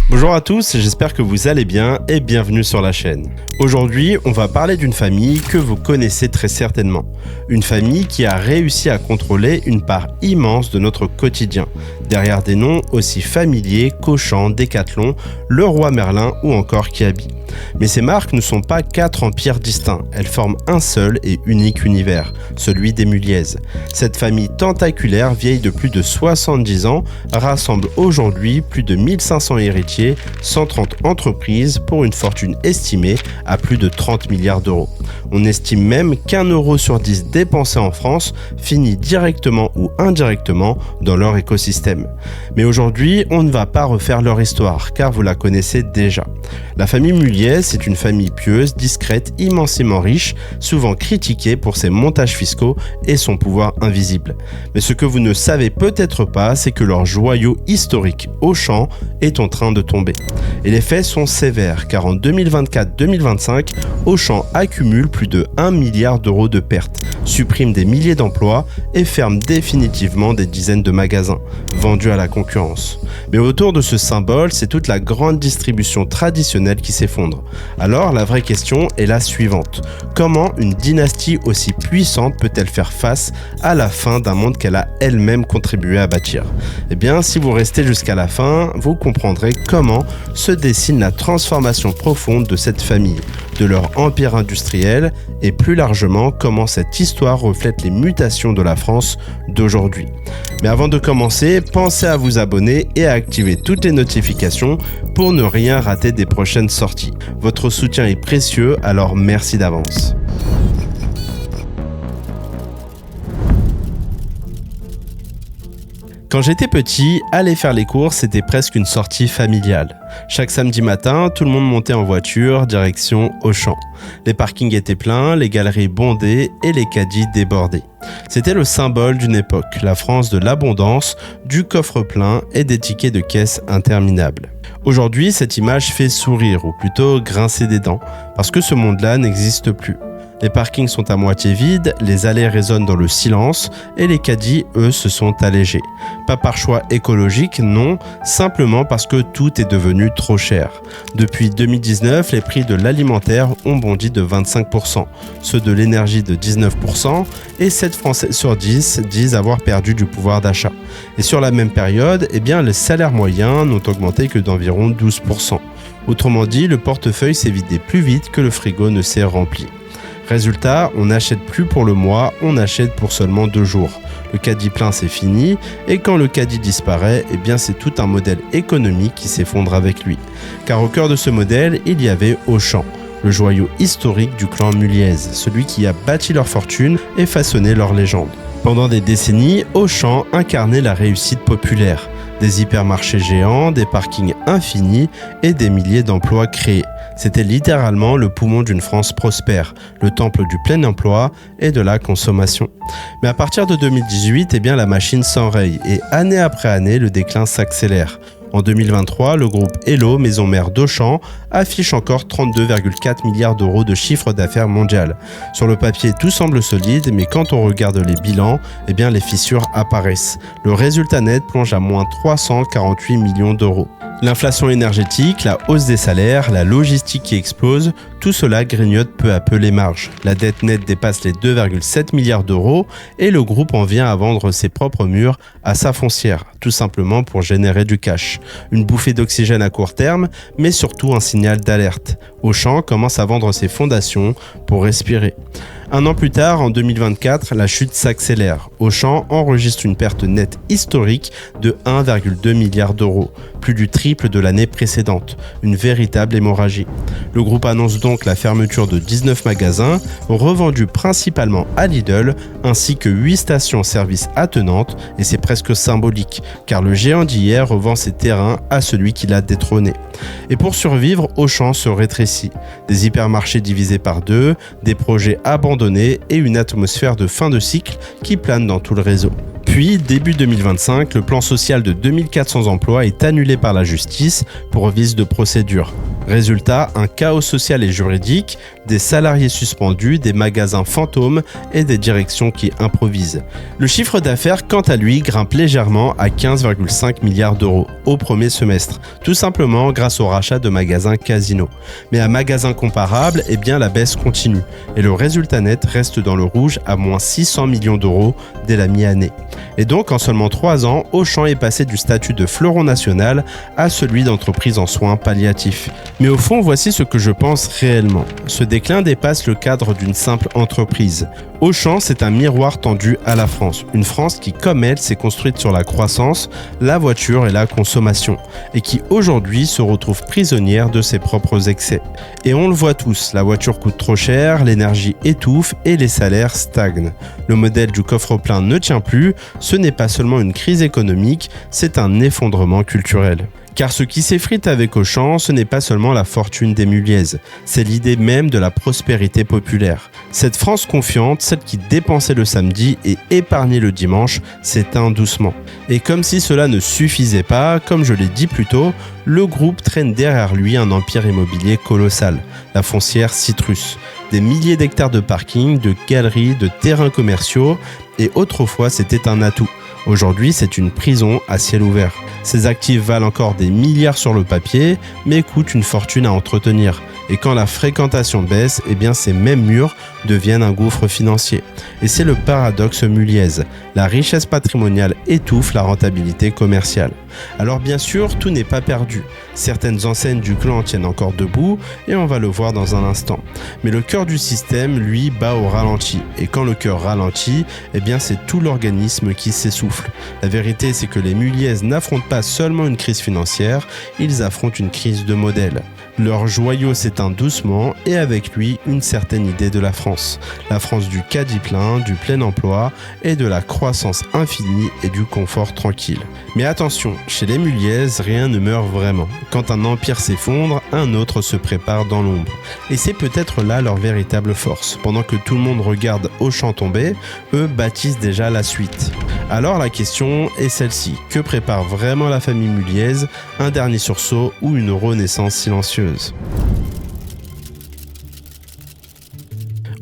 Bonjour à tous, j'espère que vous allez bien et bienvenue sur la chaîne. Aujourd'hui, on va parler d'une famille que vous connaissez très certainement. Une famille qui a réussi à contrôler une part immense de notre quotidien, derrière des noms aussi familiers qu'Auchan, Decathlon, Leroy Merlin ou encore Kiabi. Mais ces marques ne sont pas 4 empires distincts, elles forment un seul et unique univers, celui des Mulliez. Cette famille tentaculaire, vieille de plus de 70 ans, rassemble aujourd'hui plus de 1500 héritiers, 130 entreprises pour une fortune estimée à plus de 30 milliards d'euros. On estime même qu'1 euro sur 10 dépensé en France finit directement ou indirectement dans leur écosystème. Mais aujourd'hui, on ne va pas refaire leur histoire, car vous la connaissez déjà. La famille Mulliez est une famille pieuse, discrète, immensément riche, souvent critiquée pour ses montages fiscaux et son pouvoir invisible. Mais ce que vous ne savez peut-être pas, c'est que leur joyau historique, Auchan, est en train de tomber. Et les faits sont sévères, car en 2024-2025, Auchan accumule plus de 1 milliard d'euros de pertes, supprime des milliers d'emplois et ferme définitivement des dizaines de magasins, vendus à la concurrence. Mais autour de ce symbole, c'est toute la grande distribution traditionnelle qui s'effondre. Alors la vraie question est la suivante. Comment une dynastie aussi puissante peut-elle faire face à la fin d'un monde qu'elle a elle-même contribué à bâtir? Eh bien, si vous restez jusqu'à la fin, vous comprendrez comment se dessine la transformation profonde de cette famille, de leur empire industriel et plus largement comment cette histoire reflète les mutations de la France d'aujourd'hui. Mais avant de commencer, pensez à vous abonner et à activer toutes les notifications pour ne rien rater des prochaines sorties. Votre soutien est précieux, alors merci d'avance. Quand j'étais petit, aller faire les courses était presque une sortie familiale. Chaque samedi matin, tout le monde montait en voiture, direction Auchan. Les parkings étaient pleins, les galeries bondées et les caddies débordés. C'était le symbole d'une époque, la France de l'abondance, du coffre plein et des tickets de caisse interminables. Aujourd'hui, cette image fait sourire, ou plutôt grincer des dents, parce que ce monde-là n'existe plus. Les parkings sont à moitié vides, les allées résonnent dans le silence et les caddies, eux, se sont allégés. Pas par choix écologique, non, simplement parce que tout est devenu trop cher. Depuis 2019, les prix de l'alimentaire ont bondi de 25%, ceux de l'énergie de 19% et 7 Français sur 10 disent avoir perdu du pouvoir d'achat. Et sur la même période, les salaires moyens n'ont augmenté que d'environ 12%. Autrement dit, le portefeuille s'est vidé plus vite que le frigo ne s'est rempli. Résultat, on n'achète plus pour le mois, on achète pour seulement 2 jours. Le caddie plein, c'est fini, et quand le caddie disparaît, c'est tout un modèle économique qui s'effondre avec lui. Car au cœur de ce modèle, il y avait Auchan, le joyau historique du clan Mulliez, celui qui a bâti leur fortune et façonné leur légende. Pendant des décennies, Auchan incarnait la réussite populaire. Des hypermarchés géants, des parkings infinis et des milliers d'emplois créés. C'était littéralement le poumon d'une France prospère, le temple du plein emploi et de la consommation. Mais à partir de 2018, la machine s'enraye et année après année, le déclin s'accélère. En 2023, le groupe Hello, maison mère d'Auchan, affiche encore 32,4 milliards d'euros de chiffre d'affaires mondial. Sur le papier, tout semble solide, mais quand on regarde les bilans, les fissures apparaissent. Le résultat net plonge à moins 348 millions d'euros. L'inflation énergétique, la hausse des salaires, la logistique qui explose, tout cela grignote peu à peu les marges. La dette nette dépasse les 2,7 milliards d'euros et le groupe en vient à vendre ses propres murs à sa foncière, tout simplement pour générer du cash. Une bouffée d'oxygène à court terme, mais surtout un signal d'alerte. Auchan commence à vendre ses fondations pour respirer. 1 an plus tard, en 2024, la chute s'accélère. Auchan enregistre une perte nette historique de 1,2 milliard d'euros, plus du triple de l'année précédente, une véritable hémorragie. Le groupe annonce donc la fermeture de 19 magasins, revendus principalement à Lidl, ainsi que 8 stations-service attenantes, et c'est presque symbolique, car le géant d'hier revend ses terrains à celui qui l'a détrôné. Et pour survivre, Auchan se rétrécit. Des hypermarchés divisés par 2, des projets abandonnés et une atmosphère de fin de cycle qui plane dans tout le réseau. Puis, début 2025, le plan social de 2400 emplois est annulé par la justice pour vice de procédure. Résultat, un chaos social et juridique, des salariés suspendus, des magasins fantômes et des directions qui improvisent. Le chiffre d'affaires, quant à lui, grimpe légèrement à 15,5 milliards d'euros au premier semestre, tout simplement grâce au rachat de magasins Casino. Mais à magasins comparables, eh bien la baisse continue et le résultat net reste dans le rouge à moins 600 millions d'euros dès la mi-année. Et donc, en seulement 3 ans, Auchan est passé du statut de fleuron national à celui d'entreprise en soins palliatifs. Mais au fond, voici ce que je pense réellement. Ce déclin dépasse le cadre d'une simple entreprise. Auchan, c'est un miroir tendu à la France. Une France qui, comme elle, s'est construite sur la croissance, la voiture et la consommation, et qui aujourd'hui se retrouve prisonnière de ses propres excès. Et on le voit tous, la voiture coûte trop cher, l'énergie étouffe et les salaires stagnent. Le modèle du coffre-plein ne tient plus, ce n'est pas seulement une crise économique, c'est un effondrement culturel. Car ce qui s'effrite avec Auchan, ce n'est pas seulement la fortune des Muliaises, c'est l'idée même de la prospérité populaire. Cette France confiante, celle qui dépensait le samedi et épargnait le dimanche, s'éteint doucement. Et comme si cela ne suffisait pas, comme je l'ai dit plus tôt, le groupe traîne derrière lui un empire immobilier colossal, la foncière Citrus. Des milliers d'hectares de parkings, de galeries, de terrains commerciaux, et autrefois c'était un atout. Aujourd'hui, c'est une prison à ciel ouvert. Ces actifs valent encore des milliards sur le papier, mais coûtent une fortune à entretenir. Et quand la fréquentation baisse, eh bien ces mêmes murs deviennent un gouffre financier. Et c'est le paradoxe muliaise. La richesse patrimoniale étouffe la rentabilité commerciale. Alors bien sûr, tout n'est pas perdu. Certaines enseignes du clan tiennent encore debout, et on va le voir dans un instant. Mais le cœur du système, lui, bat au ralenti. Et quand le cœur ralentit, eh bien c'est tout l'organisme qui s'essouffle. La vérité, c'est que les Muliaises n'affrontent pas seulement une crise financière, ils affrontent une crise de modèle. Leur joyau s'éteint doucement et avec lui une certaine idée de la France. La France du caddie plein, du plein emploi et de la croissance infinie et du confort tranquille. Mais attention, chez les Muliaises, rien ne meurt vraiment. Quand un empire s'effondre, un autre se prépare dans l'ombre. Et c'est peut-être là leur véritable force. Pendant que tout le monde regarde Auchan tomber, eux bâtissent déjà la suite. Alors la question est celle-ci. Que prépare vraiment la famille Muliaise? Un dernier sursaut ou une renaissance silencieuse?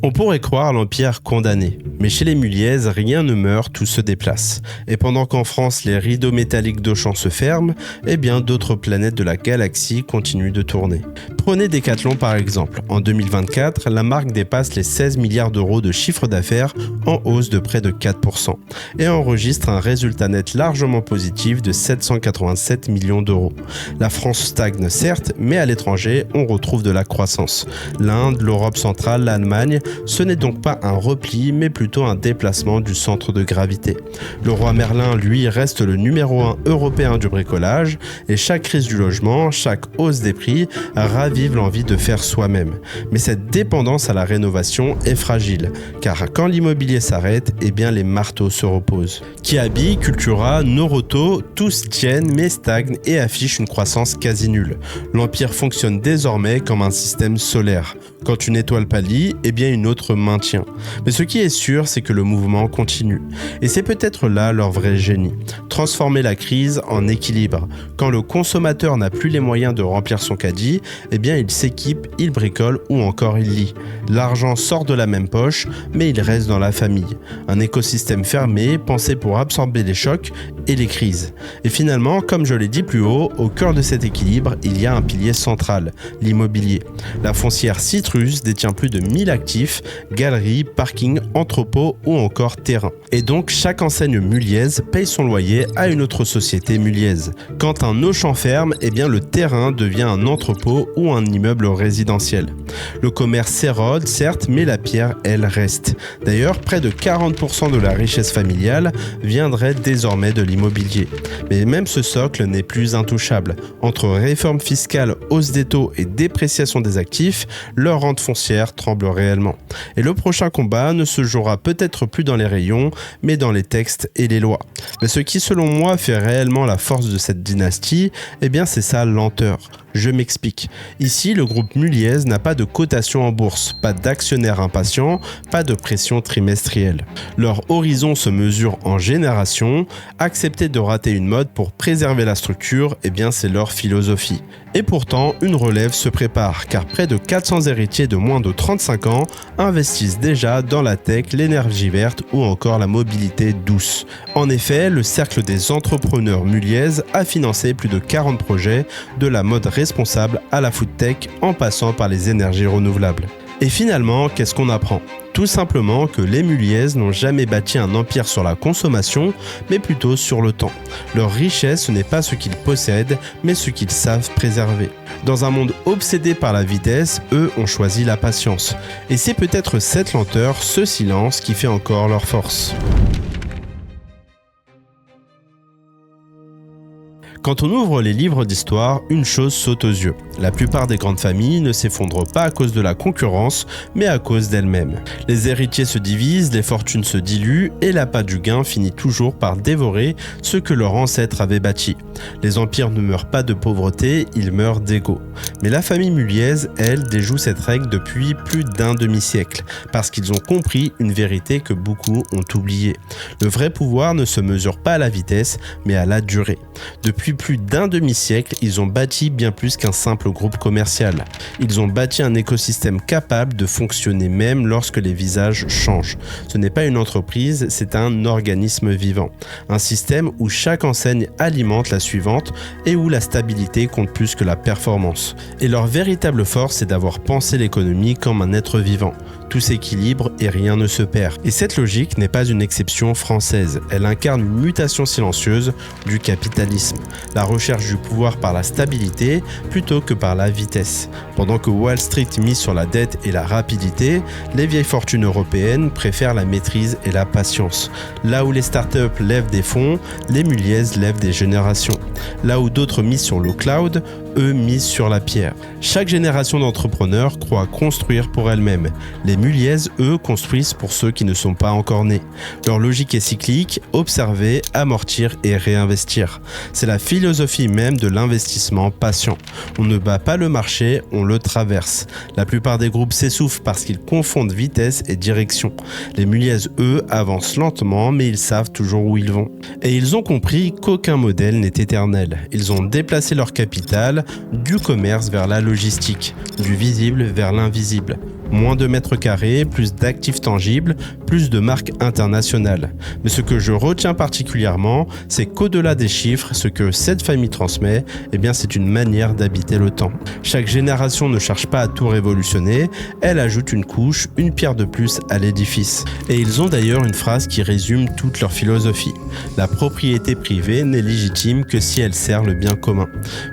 On pourrait croire l'Empire condamné, mais chez les Muliaises, rien ne meurt, tout se déplace. Et pendant qu'en France, les rideaux métalliques d'Auchan se ferment, eh bien d'autres planètes de la galaxie continuent de tourner. Prenez Decathlon par exemple. En 2024, la marque dépasse les 16 milliards d'euros de chiffre d'affaires en hausse de près de 4% et enregistre un résultat net largement positif de 787 millions d'euros. La France stagne certes, mais à l'étranger, on retrouve de la croissance. L'Inde, l'Europe centrale, l'Allemagne, ce n'est donc pas un repli, mais plutôt un déplacement du centre de gravité. Le roi Merlin, lui, reste le numéro 1 européen du bricolage, et chaque crise du logement, chaque hausse des prix, ravive l'envie de faire soi-même. Mais cette dépendance à la rénovation est fragile, car quand l'immobilier s'arrête, eh bien les marteaux se reposent. Kiabi, Cultura, Noroto, tous tiennent mais stagnent et affichent une croissance quasi nulle. L'empire fonctionne désormais comme un système solaire. Quand une étoile pâlit, eh bien une autre maintient. Mais ce qui est sûr, c'est que le mouvement continue. Et c'est peut-être là leur vrai génie. Transformer la crise en équilibre. Quand le consommateur n'a plus les moyens de remplir son caddie, eh bien il s'équipe, il bricole ou encore il lit. L'argent sort de la même poche, mais il reste dans la famille. Un écosystème fermé, pensé pour absorber les chocs et les crises. Et finalement, comme je l'ai dit plus haut, au cœur de cet équilibre, il y a un pilier central, l'immobilier. La foncière Citrus détient plus de 1000 actifs, galeries, parkings, entrepôts ou encore terrains. Et donc, chaque enseigne muliaise paye son loyer à une autre société muliaise. Quand un Auchan ferme, eh bien le terrain devient un entrepôt ou un immeuble résidentiel. Le commerce s'érode, certes, mais la pierre, elle, reste. D'ailleurs, près de 40% de la richesse familiale viendrait désormais de l'immobilier. Mais même ce socle n'est plus intouchable. Entre réforme fiscale, hausse des taux et dépréciation des actifs, leur rente foncière tremble réellement. Et le prochain combat ne se jouera peut-être plus dans les rayons, mais dans les textes et les lois. Mais ce qui, selon moi, fait réellement la force de cette dynastie, eh bien c'est sa lenteur. Je m'explique. Ici, le groupe Muliez n'a pas de cotation en bourse, pas d'actionnaires impatients, pas de pression trimestrielle. Leur horizon se mesure en générations. Accepter de rater une mode pour préserver la structure, eh bien c'est leur philosophie. Et pourtant, une relève se prépare, car près de 400 héritiers de moins de 35 ans investissent déjà dans la tech, l'énergie verte ou encore la mobilité douce. En effet, le cercle des entrepreneurs Muliez a financé plus de 40 projets, de la mode responsable à la food tech en passant par les énergies renouvelables. Et finalement, qu'est-ce qu'on apprend ? Tout simplement que les Muliez n'ont jamais bâti un empire sur la consommation, mais plutôt sur le temps. Leur richesse, ce n'est pas ce qu'ils possèdent, mais ce qu'ils savent préserver. Dans un monde obsédé par la vitesse, eux ont choisi la patience. Et c'est peut-être cette lenteur, ce silence qui fait encore leur force. Quand on ouvre les livres d'histoire, une chose saute aux yeux. La plupart des grandes familles ne s'effondrent pas à cause de la concurrence, mais à cause d'elles-mêmes. Les héritiers se divisent, les fortunes se diluent et l'appât du gain finit toujours par dévorer ce que leurs ancêtres avaient bâti. Les empires ne meurent pas de pauvreté, ils meurent d'ego. Mais la famille Muliez, elle, déjoue cette règle depuis plus d'un demi-siècle, parce qu'ils ont compris une vérité que beaucoup ont oubliée. Le vrai pouvoir ne se mesure pas à la vitesse, mais à la durée. Depuis plus d'un demi-siècle, ils ont bâti bien plus qu'un simple groupe commercial. Ils ont bâti un écosystème capable de fonctionner même lorsque les visages changent. Ce n'est pas une entreprise, c'est un organisme vivant. Un système où chaque enseigne alimente la suivante et où la stabilité compte plus que la performance. Et leur véritable force, c'est d'avoir pensé l'économie comme un être vivant. Tout s'équilibre et rien ne se perd. Et cette logique n'est pas une exception française. Elle incarne une mutation silencieuse du capitalisme. La recherche du pouvoir par la stabilité plutôt que par la vitesse. Pendant que Wall Street mise sur la dette et la rapidité, les vieilles fortunes européennes préfèrent la maîtrise et la patience. Là où les startups lèvent des fonds, les Muliez lèvent des générations. Là où d'autres misent sur le cloud, eux misent sur la pierre. Chaque génération d'entrepreneurs croit construire pour elle-même. Les Muliez, eux, construisent pour ceux qui ne sont pas encore nés. Leur logique est cyclique, observer, amortir et réinvestir. C'est la philosophie même de l'investissement patient. On ne bat pas le marché, on le traverse. La plupart des groupes s'essoufflent parce qu'ils confondent vitesse et direction. Les Muliez, eux, avancent lentement, mais ils savent toujours où ils vont. Et ils ont compris qu'aucun modèle n'est éternel. Ils ont déplacé leur capital du commerce vers la logistique, du visible vers l'invisible. Moins de mètres carrés, plus d'actifs tangibles, plus de marques internationales. Mais ce que je retiens particulièrement, c'est qu'au-delà des chiffres, ce que cette famille transmet, eh bien c'est une manière d'habiter le temps. Chaque génération ne cherche pas à tout révolutionner, elle ajoute une couche, une pierre de plus à l'édifice. Et ils ont d'ailleurs une phrase qui résume toute leur philosophie. La propriété privée n'est légitime que si elle sert le bien commun.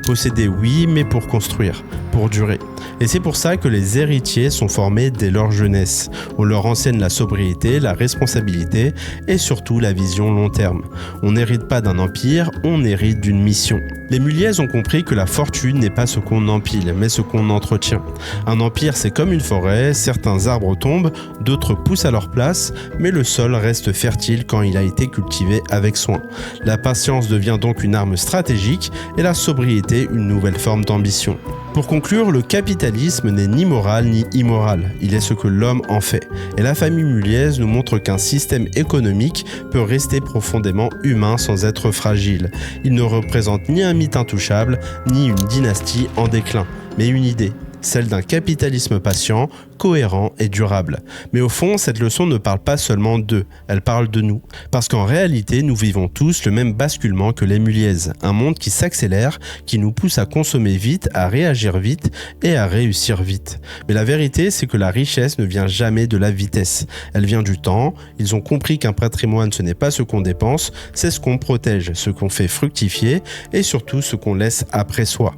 Posséder oui, mais pour construire, pour durer. Et c'est pour ça que les héritiers sont formés dès leur jeunesse. On leur enseigne la sobriété, la responsabilité et surtout la vision long terme. On n'hérite pas d'un empire, on hérite d'une mission. Les Muliez ont compris que la fortune n'est pas ce qu'on empile, mais ce qu'on entretient. Un empire, c'est comme une forêt, certains arbres tombent, d'autres poussent à leur place, mais le sol reste fertile quand il a été cultivé avec soin. La patience devient donc une arme stratégique et la sobriété une nouvelle forme d'ambition. Pour conclure, le capitalisme n'est ni moral ni immoral, il est ce que l'homme en fait. Et la famille Muliez nous montre qu'un système économique peut rester profondément humain sans être fragile. Il ne représente ni un mythe intouchable, ni une dynastie en déclin, mais une idée. Celle d'un capitalisme patient, cohérent et durable. Mais au fond, cette leçon ne parle pas seulement d'eux, elle parle de nous. Parce qu'en réalité, nous vivons tous le même basculement que les Muliez. Un monde qui s'accélère, qui nous pousse à consommer vite, à réagir vite et à réussir vite. Mais la vérité, c'est que la richesse ne vient jamais de la vitesse. Elle vient du temps. Ils ont compris qu'un patrimoine, ce n'est pas ce qu'on dépense, c'est ce qu'on protège, ce qu'on fait fructifier et surtout ce qu'on laisse après soi.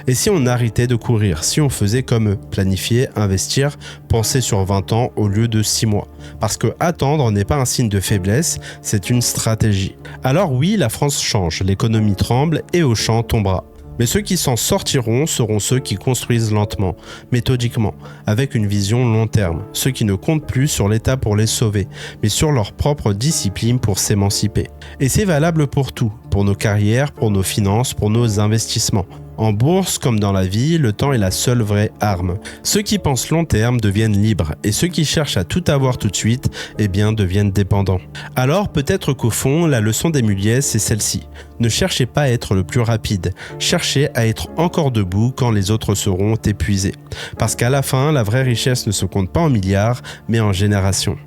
Et si on arrêtait de courir, si on faisait comme eux, planifier, investir, penser sur 20 ans au lieu de 6 mois. Parce que attendre n'est pas un signe de faiblesse, c'est une stratégie. Alors oui, la France change, l'économie tremble et Auchan tombera. Mais ceux qui s'en sortiront seront ceux qui construisent lentement, méthodiquement, avec une vision long terme. Ceux qui ne comptent plus sur l'État pour les sauver, mais sur leur propre discipline pour s'émanciper. Et c'est valable pour tout, pour nos carrières, pour nos finances, pour nos investissements. En bourse, comme dans la vie, le temps est la seule vraie arme. Ceux qui pensent long terme deviennent libres et ceux qui cherchent à tout avoir tout de suite, deviennent dépendants. Alors peut-être qu'au fond, la leçon d'Emiliès, c'est celle-ci. Ne cherchez pas à être le plus rapide, cherchez à être encore debout quand les autres seront épuisés. Parce qu'à la fin, la vraie richesse ne se compte pas en milliards, mais en générations.